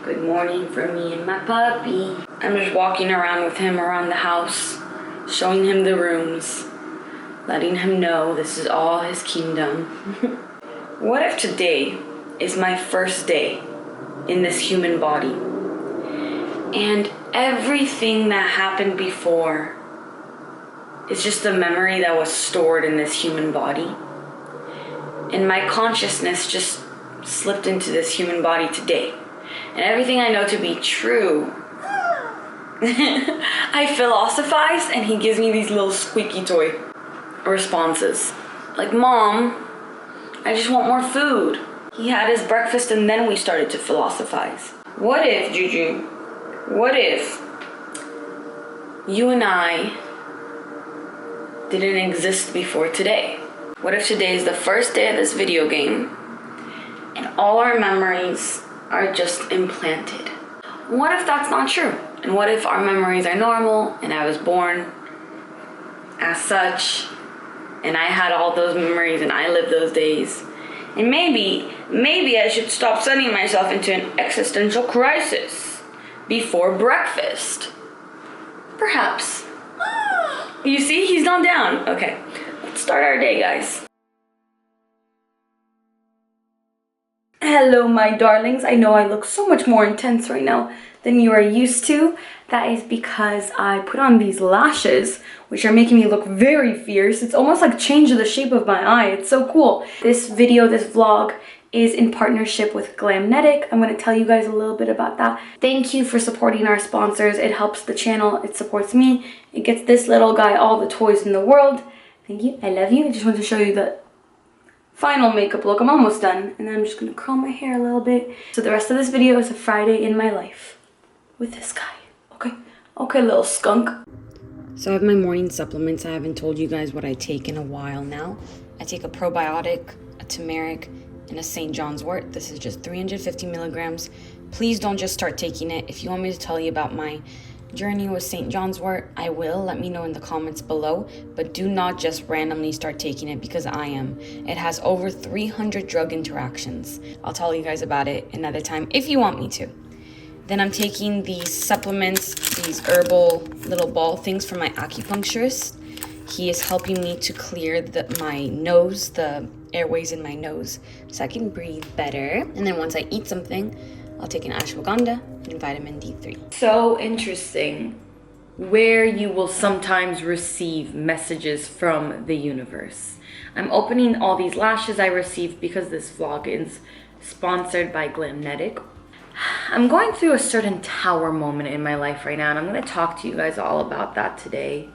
Good morning for me and my puppy. I'm just walking around with him around the house, showing him the rooms, letting him know this is all his kingdom. What if today is my first day in this human body? And everything that happened before is just a memory that was stored in this human body. And my consciousness just slipped into this human body today. And everything I know to be true, I philosophize and he gives me these little squeaky toy responses. Like, Mom, I just want more food. He had his breakfast and then we started to philosophize. What if, Juju, what if you and I didn't exist before today? What if today is the first day of this video game and all our memories are just implanted? What if that's not true? And what if our memories are normal and I was born as such and I had all those memories and I lived those days? And maybe I should stop sending myself into an existential crisis before breakfast. Perhaps. You see, he's gone down. Okay, let's start our day, guys. Hello, my darlings. I know I look so much more intense right now than you are used to. That is because I put on these lashes, which are making me look very fierce. It's almost like changed the shape of my eye. It's so cool. This video, this vlog, is in partnership with Glamnetic. I'm going to tell you guys a little bit about that. Thank you for supporting our sponsors. It helps the channel. It supports me. It gets this little guy all the toys in the world. Thank you. I love you. I just wanted to show you the final makeup look. I'm almost done. And then I'm just going to curl my hair a little bit. So the rest of this video is a Friday in my life with this guy. Okay? Okay, little skunk. So I have my morning supplements. I haven't told you guys what I take in a while now. I take a probiotic, a turmeric, and a St. John's wort. This is just 350 milligrams. Please don't just start taking it. If you want me to tell you about my journey with St. John's wort, I will. Let me know in the comments below. But do not just randomly start taking it because I am. It has over 300 drug interactions. I'll tell you guys about it another time if you want me to. Then I'm taking these supplements, these herbal little ball things from my acupuncturist. He is helping me to clear my nose, the airways in my nose, so I can breathe better. And then once I eat something, I'll take an ashwagandha and vitamin D3. So interesting where you will sometimes receive messages from the universe. I'm opening all these lashes I received because this vlog is sponsored by Glamnetic. I'm going through a certain tower moment in my life right now, and I'm going to talk to you guys all about that today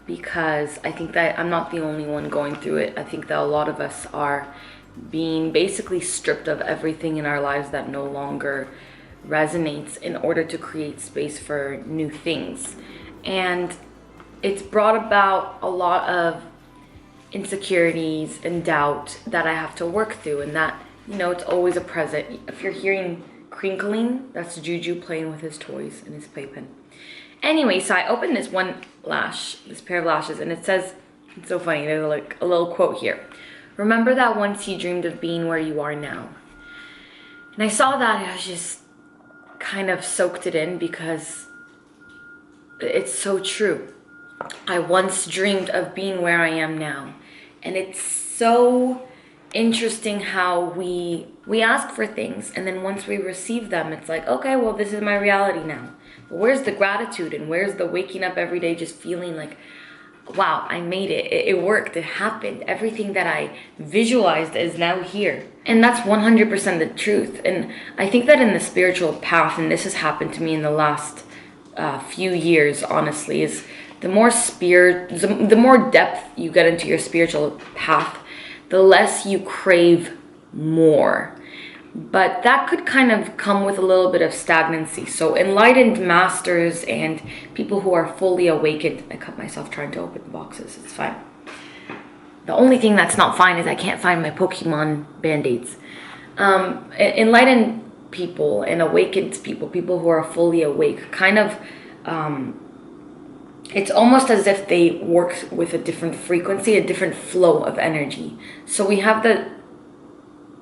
because I think that I'm not the only one going through it. I think that a lot of us are being basically stripped of everything in our lives that no longer resonates in order to create space for new things. And it's brought about a lot of insecurities and doubt that I have to work through, and that, you know, it's always a present. If you're hearing crinkling, that's Juju playing with his toys and his playpen. Anyway, so I opened this one lash, this pair of lashes, and it says, it's so funny, there's like a little quote here. Remember that once you dreamed of being where you are now. And I saw that and I was just kind of soaked it in because it's so true. I once dreamed of being where I am now. And it's so interesting how we ask for things, and then once we receive them, it's like, okay, well, this is my reality now. But where's the gratitude, and where's the waking up every day just feeling like, wow, I made it. It worked. It happened. Everything that I visualized is now here. And that's 100% the truth. And I think that in the spiritual path, and this has happened to me in the last few years, honestly, is the more depth you get into your spiritual path, the less you crave more. But that could kind of come with a little bit of stagnancy. So enlightened masters and people who are fully awakened. I cut myself trying to open the boxes. It's fine. The only thing that's not fine is I can't find my Pokemon band-aids. Enlightened people and awakened people who are fully awake, kind of, it's almost as if they work with a different frequency, a different flow of energy. So we have the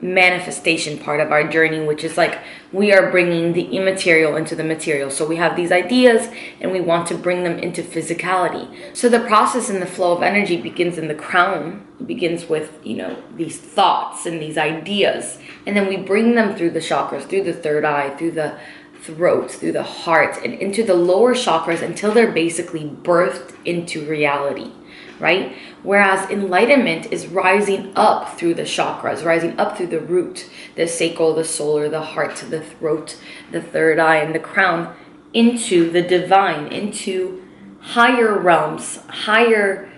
manifestation part of our journey, which is like we are bringing the immaterial into the material. So we have these ideas and we want to bring them into physicality. So the process in the flow of energy begins in the crown. It begins with, you know, these thoughts and these ideas, and then we bring them through the chakras, through the third eye, through the throat, through the heart, and into the lower chakras until they're basically birthed into reality, right? Whereas enlightenment is rising up through the chakras, rising up through the root, the sacral, the solar, the heart, the throat, the third eye, and the crown, into the divine, into higher realms, higher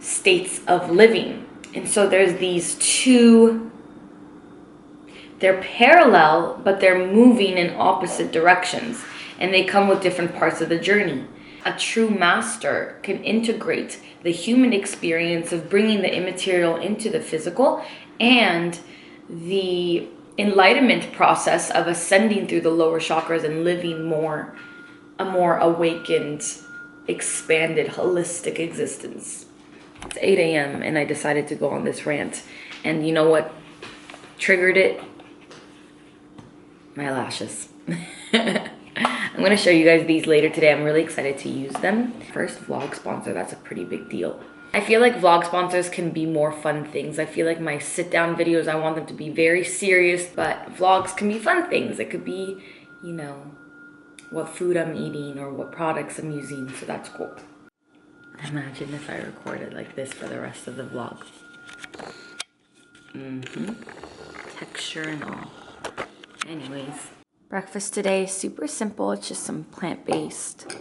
states of living. And so there's these two, they're parallel, but they're moving in opposite directions, and they come with different parts of the journey. A true master can integrate the human experience of bringing the immaterial into the physical and the enlightenment process of ascending through the lower chakras and living a more awakened, expanded, holistic existence. It's 8 a.m. and I decided to go on this rant. And you know what triggered it? My lashes. I'm going to show you guys these later today. I'm really excited to use them. First vlog sponsor, that's a pretty big deal. I feel like vlog sponsors can be more fun things. I feel like my sit down videos, I want them to be very serious, but vlogs can be fun things. It could be, you know, what food I'm eating or what products I'm using, so that's cool. Imagine if I recorded like this for the rest of the vlog. Texture and all. Anyways. Breakfast today is super simple. It's just some plant-based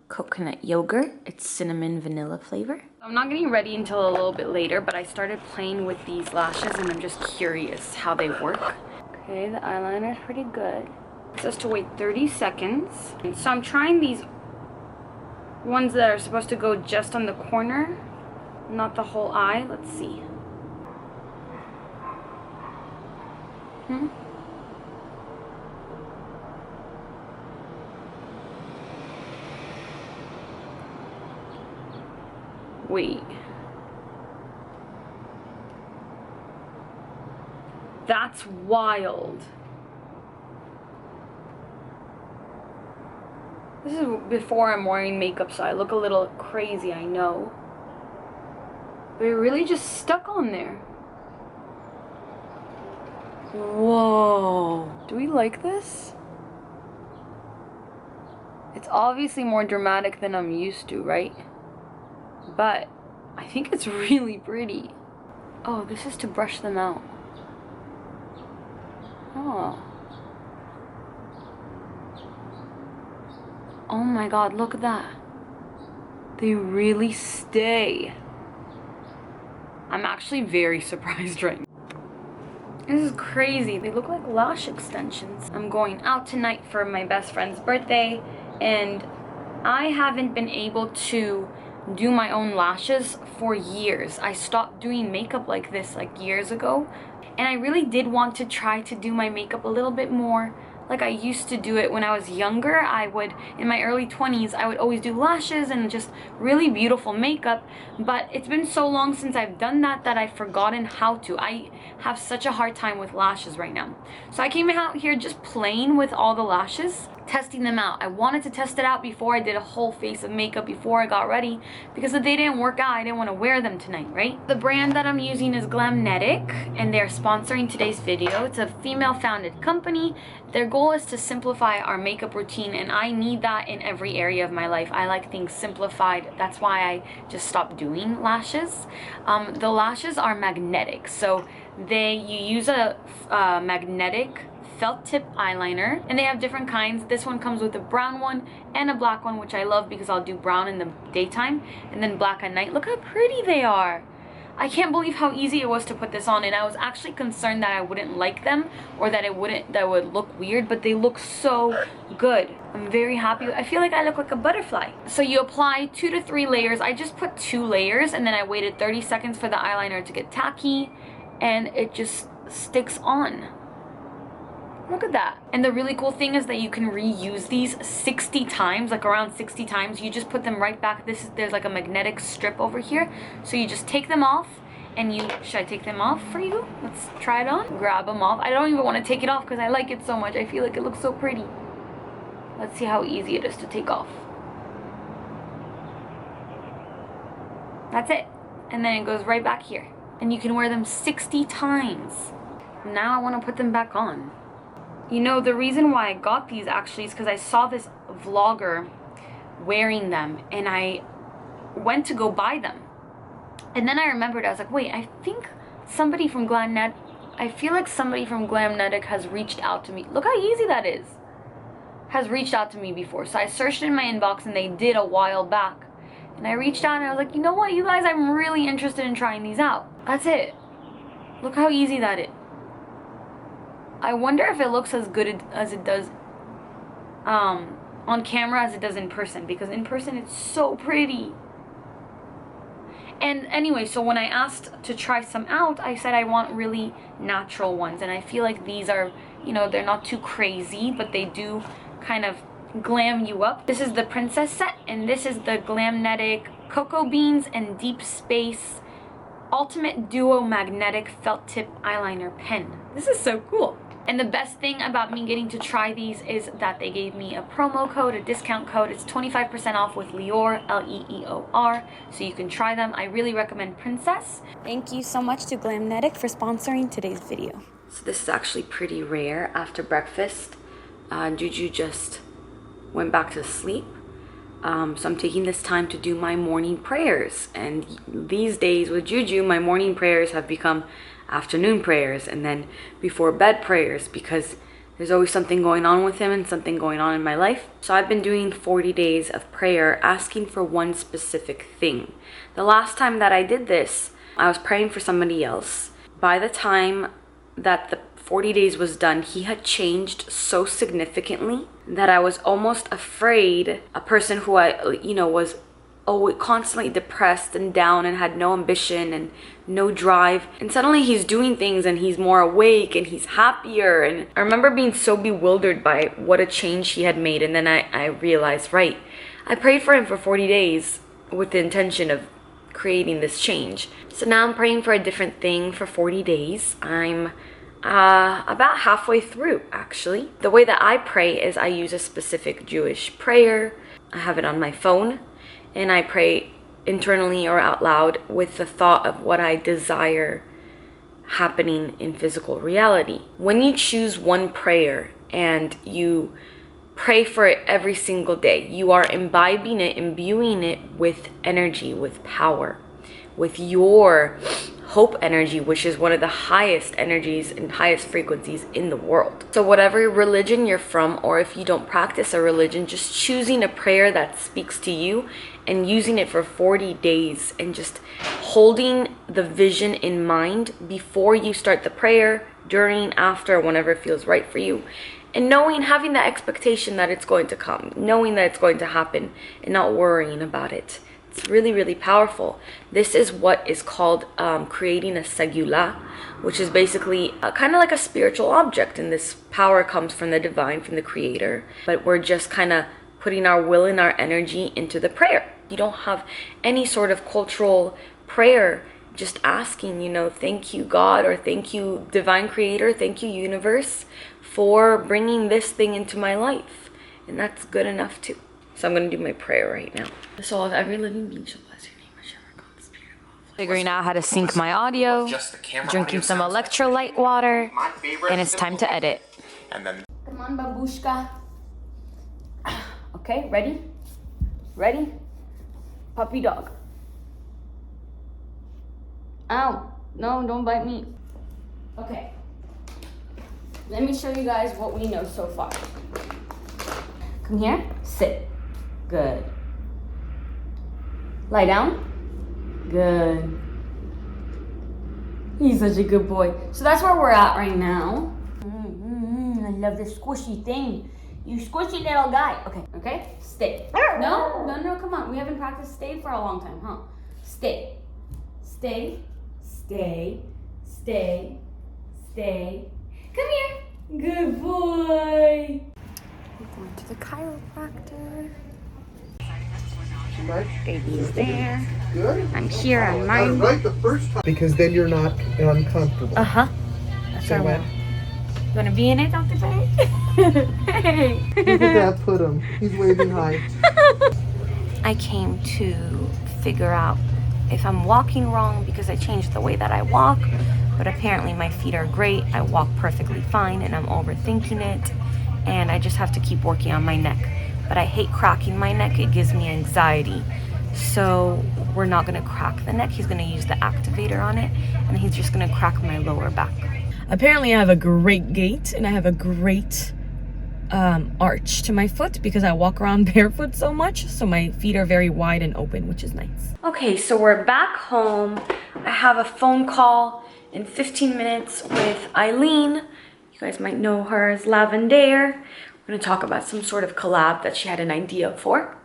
coconut yogurt. It's cinnamon vanilla flavor. I'm not getting ready until a little bit later, but I started playing with these lashes and I'm just curious how they work. Okay, the eyeliner is pretty good. It says to wait 30 seconds. And so I'm trying these ones that are supposed to go just on the corner, not the whole eye. Let's see. Wait. That's wild. This is before I'm wearing makeup, so I look a little crazy, I know. But it really just stuck on there. Whoa. Do we like this? It's obviously more dramatic than I'm used to, right? But I think it's really pretty. Oh, this is to brush them out. Oh. Oh my god, look at that. They really stay. I'm actually very surprised right now. This is crazy. They look like lash extensions. I'm going out tonight for my best friend's birthday, and I haven't been able to do my own lashes for years. I stopped doing makeup like this like years ago, and I really did want to try to do my makeup a little bit more like I used to do it when I was younger. I would, in my early 20s, I would always do lashes and just really beautiful makeup, but it's been so long since I've done that that I've forgotten how to. I have such a hard time with lashes right now. So I came out here just playing with all the lashes, testing them out. I wanted to test it out before I did a whole face of makeup, before I got ready, because if they didn't work out, I didn't want to wear them tonight, right? The brand that I'm using is Glamnetic, and they're sponsoring today's video. It's a female-founded company. Their goal is to simplify our makeup routine, and I need that in every area of my life. I like things simplified. That's why I just stopped doing lashes. The lashes are magnetic, so you use a magnetic felt tip eyeliner, and they have different kinds. This one comes with a brown one and a black one, which I love because I'll do brown in the daytime and then black at night. Look how pretty they are. I can't believe how easy it was to put this on, and I was actually concerned that I wouldn't like them or that that would look weird, but they look so good. I'm very happy. I feel like I look like a butterfly. So you apply 2 to 3 layers. I just put 2 layers, and then I waited 30 seconds for the eyeliner to get tacky, and it just sticks on. Look at that. And the really cool thing is that you can reuse these 60 times, like around 60 times. You just put them right back. There's like a magnetic strip over here. So you just take them off And should I take them off for you? Let's try it on. Grab them off. I don't even want to take it off because I like it so much. I feel like it looks so pretty. Let's see how easy it is to take off. That's it. And then it goes right back here. And you can wear them 60 times. Now I want to put them back on. You know, the reason why I got these actually is because I saw this vlogger wearing them and I went to go buy them. And then I remembered, I was like, wait, I think somebody from I feel like somebody from Glamnetic has reached out to me. Look how easy that is. Has reached out to me before. So I searched in my inbox and they did a while back. And I reached out and I was like, you know what, you guys, I'm really interested in trying these out. That's it. Look how easy that is. I wonder if it looks as good as it does on camera as it does in person. Because in person it's so pretty. And anyway, so when I asked to try some out, I said I want really natural ones. And I feel like these are, you know, they're not too crazy, but they do kind of glam you up. This is the Princess set, and this is the Glamnetic Cocoa Beans and Deep Space Ultimate Duo Magnetic Felt Tip Eyeliner Pen. This is so cool. And the best thing about me getting to try these is that they gave me a promo code, a discount code. It's 25% off with Leeor, L-E-E-O-R. So you can try them. I really recommend Princess. Thank you so much to Glamnetic for sponsoring today's video. So this is actually pretty rare. After breakfast, Juju just went back to sleep. So I'm taking this time to do my morning prayers. And these days with Juju, my morning prayers have become afternoon prayers and then before bed prayers because there's always something going on with him and something going on in my life. So I've been doing 40 days of prayer asking for one specific thing. The last time that I did this, I was praying for somebody else. By the time that the 40 days was done, he had changed so significantly that I was almost afraid. A person who was constantly depressed and down and had no ambition and no drive, and suddenly he's doing things and he's more awake and he's happier. And I remember being so bewildered by what a change he had made. And then I realized, right, I prayed for him for 40 days with the intention of creating this change. So now I'm praying for a different thing for 40 days. I'm about halfway through, actually. The way that I pray is I use a specific Jewish prayer. I have it on my phone, and I pray internally or out loud with the thought of what I desire happening in physical reality. When you choose one prayer and you pray for it every single day, you are imbibing it, imbuing it with energy, with power, with your hope energy, which is one of the highest energies and highest frequencies in the world. So whatever religion you're from, or if you don't practice a religion, just choosing a prayer that speaks to you and using it for 40 days and just holding the vision in mind before you start the prayer, during, after, whenever it feels right for you. And knowing, having that expectation that it's going to come, knowing that it's going to happen and not worrying about it. It's really, really powerful. This is what is called creating a segula, which is basically kind of like a spiritual object. And this power comes from the divine, from the creator. But we're just kind of putting our will and our energy into the prayer. You don't have any sort of cultural prayer, just asking, thank you, God, or thank you, divine creator, thank you, universe, for bringing this thing into my life. And that's good enough too. So I'm going to do my prayer right now. The soul of every living being shall bless your name, whichever God's spirit of. Figuring out how to sync my audio, drinking some electrolyte water, and it's time to edit. And then, come on, babushka. Okay, ready? Ready? Puppy dog. Ow. No, don't bite me. Okay. Let me show you guys what we know so far. Come here. Sit. Good. Lie down. Good. He's such a good boy. So that's where we're at right now. I love this squishy thing. You squishy little guy. Okay. Stay. No, come on. We haven't practiced stay for a long time, huh? Stay. Come here. Good boy. We're going to the chiropractor. Baby's there. Good. I'm here on mine. Right the first time. Because then you're not uncomfortable. Uh-huh. That's what I want. You want to be in it, Dr. Bay? Hey. Look at that, put him. He's waving high. I came to figure out if I'm walking wrong because I changed the way that I walk, but apparently my feet are great. I walk perfectly fine and I'm overthinking it, and I just have to keep working on my neck. But I hate cracking my neck. It gives me anxiety. So we're not gonna crack the neck. He's gonna use the activator on it, and he's just gonna crack my lower back. Apparently I have a great gait and I have a great arch to my foot because I walk around barefoot so much, so my feet are very wide and open, which is nice. Okay, so we're back home. I have a phone call in 15 minutes with Eileen. You guys might know her as Lavender. We're gonna talk about some sort of collab that she had an idea for.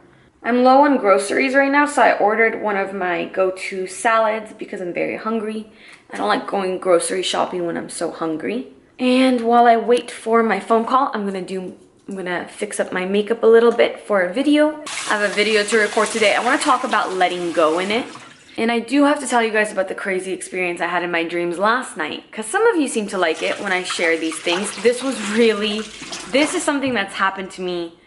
I'm low on groceries right now, so I ordered one of my go-to salads because I'm very hungry. I don't like going grocery shopping when I'm so hungry. And while I wait for my phone call, I'm gonna fix up my makeup a little bit for a video. I have a video to record today. I wanna talk about letting go in it. And I do have to tell you guys about the crazy experience I had in my dreams last night, because some of you seem to like it when I share these things. This is something that's happened to me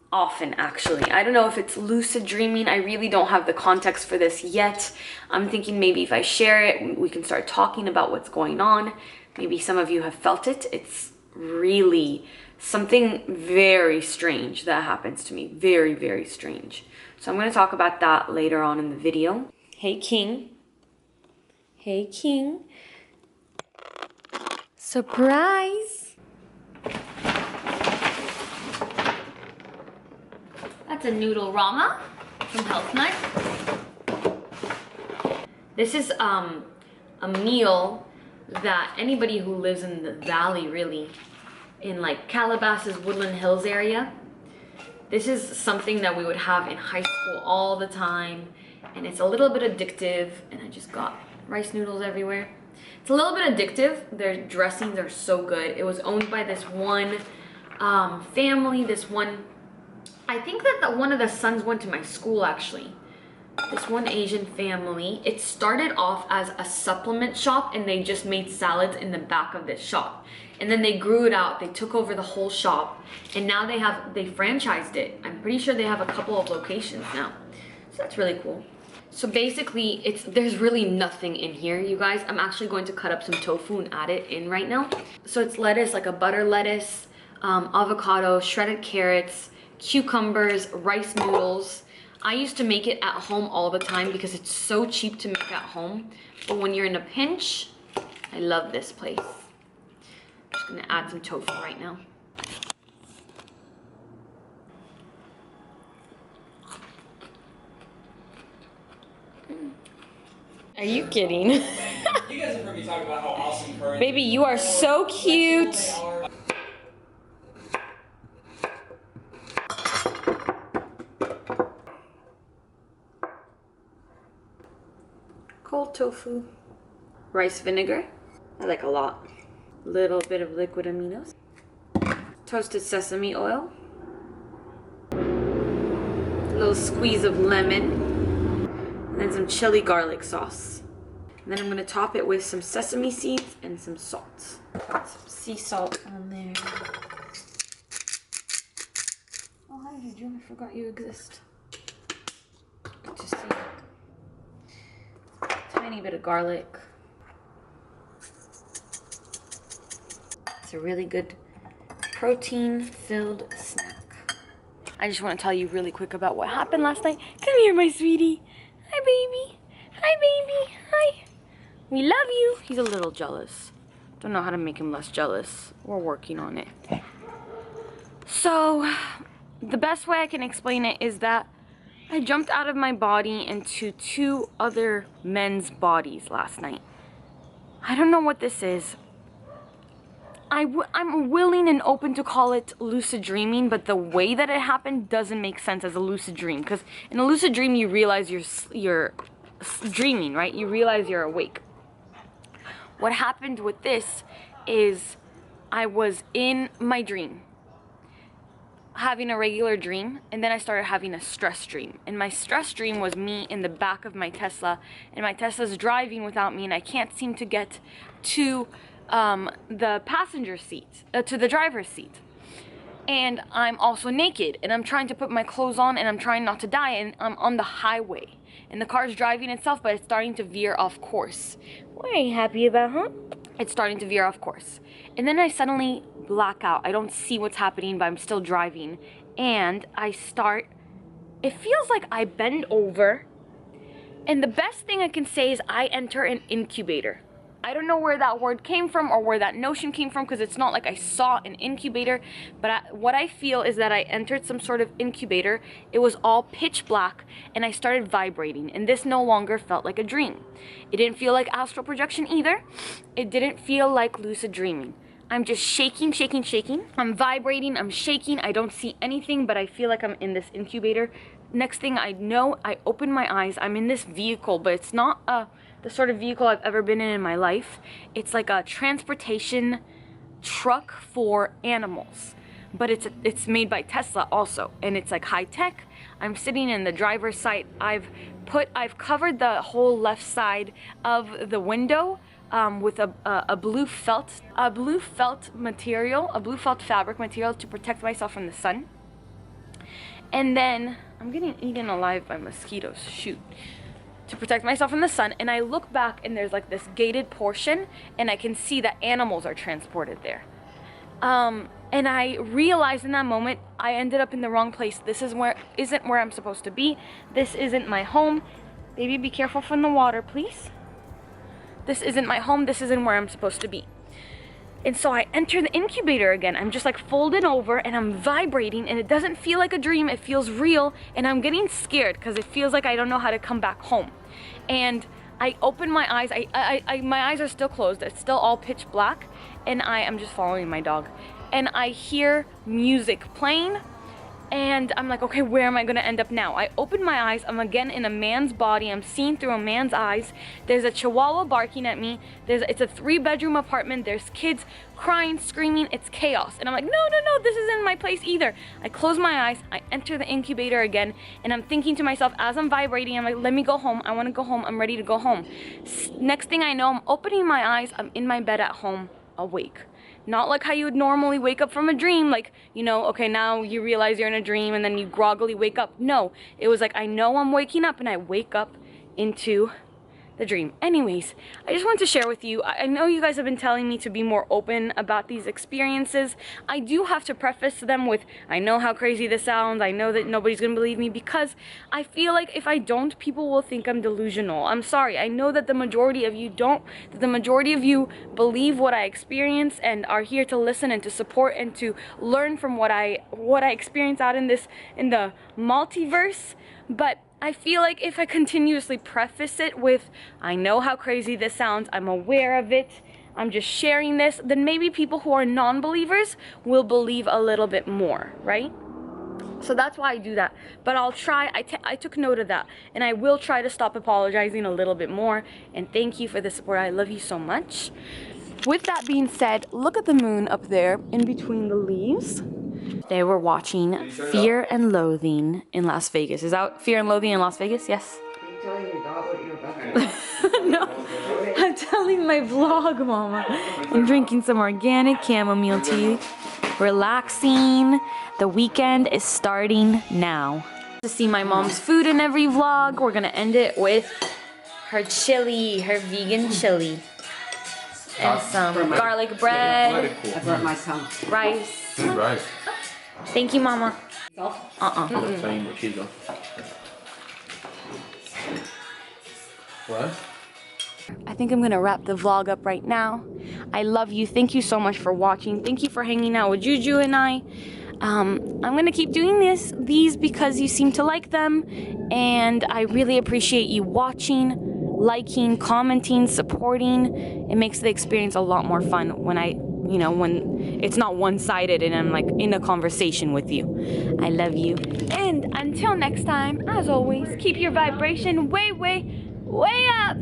often, actually. I don't know if it's lucid dreaming. I really don't have the context for this yet. I'm thinking maybe if I share it, we can start talking about what's going on. Maybe some of you have felt it. It's really something very strange that happens to me. Very, very strange. So I'm going to talk about that later on in the video. Hey, King. Hey, King. Surprise! That's a noodle-rama from Health Nut. This is a meal that anybody who lives in the valley, really, in like Calabasas, Woodland Hills area, this is something that we would have in high school all the time, and it's a little bit addictive, and I just got rice noodles everywhere. It's a little bit addictive. Their dressings are so good. It was owned by this one family, I think that one of the sons went to my school, actually. This one Asian family. It started off as a supplement shop, and they just made salads in the back of this shop. And then they grew it out. They took over the whole shop, and now they franchised it. I'm pretty sure they have a couple of locations now. So that's really cool. So basically, there's really nothing in here, you guys. I'm actually going to cut up some tofu and add it in right now. So it's lettuce, like a butter lettuce, avocado, shredded carrots, cucumbers, rice noodles. I used to make it at home all the time because it's so cheap to make at home. But when you're in a pinch, I love this place. I'm just gonna add some tofu right now. Are you kidding? You guys have heard me talk about how awesome current. Baby, you are so cute. Cold tofu. Rice vinegar. I like a lot. Little bit of liquid aminos. Toasted sesame oil. A little squeeze of lemon. And then some chili garlic sauce. And then I'm gonna top it with some sesame seeds and some salt. Got some sea salt on there. Oh, hi, Juju. I forgot you exist. Good to see you. Tiny bit of garlic. It's a really good protein-filled snack. I just want to tell you really quick about what happened last night. Come here, my sweetie. Hi, baby. Hi, baby. Hi. We love you. He's a little jealous. Don't know how to make him less jealous. We're working on it. So, the best way I can explain it is that I jumped out of my body into two other men's bodies last night. I don't know what this is. I'm willing and open to call it lucid dreaming, but the way that it happened doesn't make sense as a lucid dream. Because in a lucid dream, you realize you're dreaming, right? You realize you're awake. What happened with this is I was in my dream. having a regular dream, and then I started having a stress dream. And my stress dream was me in the back of my Tesla, and my Tesla's driving without me, and I can't seem to get to the passenger seat, to the driver's seat. And I'm also naked, and I'm trying to put my clothes on, and I'm trying not to die, and I'm on the highway, and the car's driving itself, but it's starting to veer off course. What are you happy about, huh? It's starting to veer off course. And then I suddenly black out. I don't see what's happening, but I'm still driving. And it feels like I bend over. And the best thing I can say is I enter an incubator. I don't know where that word came from or where that notion came from, because it's not like I saw an incubator, but what I feel is that I entered some sort of incubator. It was all pitch black, and I started vibrating, and this no longer felt like a dream. It didn't feel like astral projection either. It didn't feel like lucid dreaming. I'm just shaking, shaking, shaking. I'm vibrating, I'm shaking. I don't see anything, but I feel like I'm in this incubator. Next thing I know, I open my eyes. I'm in this vehicle, but it's not the sort of vehicle I've ever been in my life. It's like a transportation truck for animals, but it's made by Tesla also, and it's like high tech. I'm sitting in the driver's side. I've covered the whole left side of the window with a blue felt fabric material to protect myself from the sun. And then I'm getting eaten alive by mosquitoes. Shoot. To protect myself from the sun, and I look back, and there's like this gated portion, and I can see that animals are transported there. And I realized in that moment I ended up in the wrong place. This isn't where I'm supposed to be. This isn't my home. Baby, be careful from the water, please. This isn't my home. This isn't where I'm supposed to be. And so I enter the incubator again. I'm just like folded over, and I'm vibrating, and it doesn't feel like a dream. It feels real, and I'm getting scared because it feels like I don't know how to come back home. And I open my eyes. My eyes are still closed. It's still all pitch black, and I am just following my dog. And I hear music playing, and I'm like, okay, where am I gonna end up now? I open my eyes. I'm again in a man's body. I'm seeing through a man's eyes. There's a chihuahua barking at me. It's a 3-bedroom apartment. There's kids crying, screaming. It's chaos. And I'm like, no, this isn't my place either. I close my eyes. I enter the incubator again, and I'm thinking to myself as I'm vibrating, I'm like, let me go home. I want to go home. I'm ready to go home. Next thing I know, I'm opening my eyes. I'm in my bed at home, awake. Not like how you would normally wake up from a dream, like, you know, okay, now you realize you're in a dream and then you groggily wake up. No, it was like, I know I'm waking up, and I wake up into the dream. Anyways, I just wanted to share with you, I know you guys have been telling me to be more open about these experiences. I do have to preface them with, I know how crazy this sounds, I know that nobody's gonna believe me, because I feel like if I don't, people will think I'm delusional. I'm sorry, I know that the majority of you don't, that the majority of you believe what I experience and are here to listen and to support and to learn from what I experience out in the multiverse. But I feel like if I continuously preface it with, I know how crazy this sounds, I'm aware of it, I'm just sharing this, then maybe people who are non-believers will believe a little bit more, right? So that's why I do that. But I'll try, I took note of that, and I will try to stop apologizing a little bit more. And thank you for the support. I love you so much. With that being said, look at the moon up there in between the leaves. They were watching Fear and Loathing in Las Vegas. Is that Fear and Loathing in Las Vegas? Yes. Are you telling your dog what you're about to do? No, I'm telling my vlog, Mama. I'm drinking some organic chamomile tea, relaxing. The weekend is starting now. To see my mom's food in every vlog, we're gonna end it with her chili, her vegan chili. And some garlic bread, I brought my tongue. rice. Rice. Thank you, Mama. Same with cheese on. What? I think I'm gonna wrap the vlog up right now. I love you. Thank you so much for watching. Thank you for hanging out with Juju and I. I'm gonna keep doing these because you seem to like them, and I really appreciate you watching, liking, commenting, supporting. It makes the experience a lot more fun when when it's not one-sided and I'm like in a conversation with you. I love you. And until next time, as always, keep your vibration way, way, way up.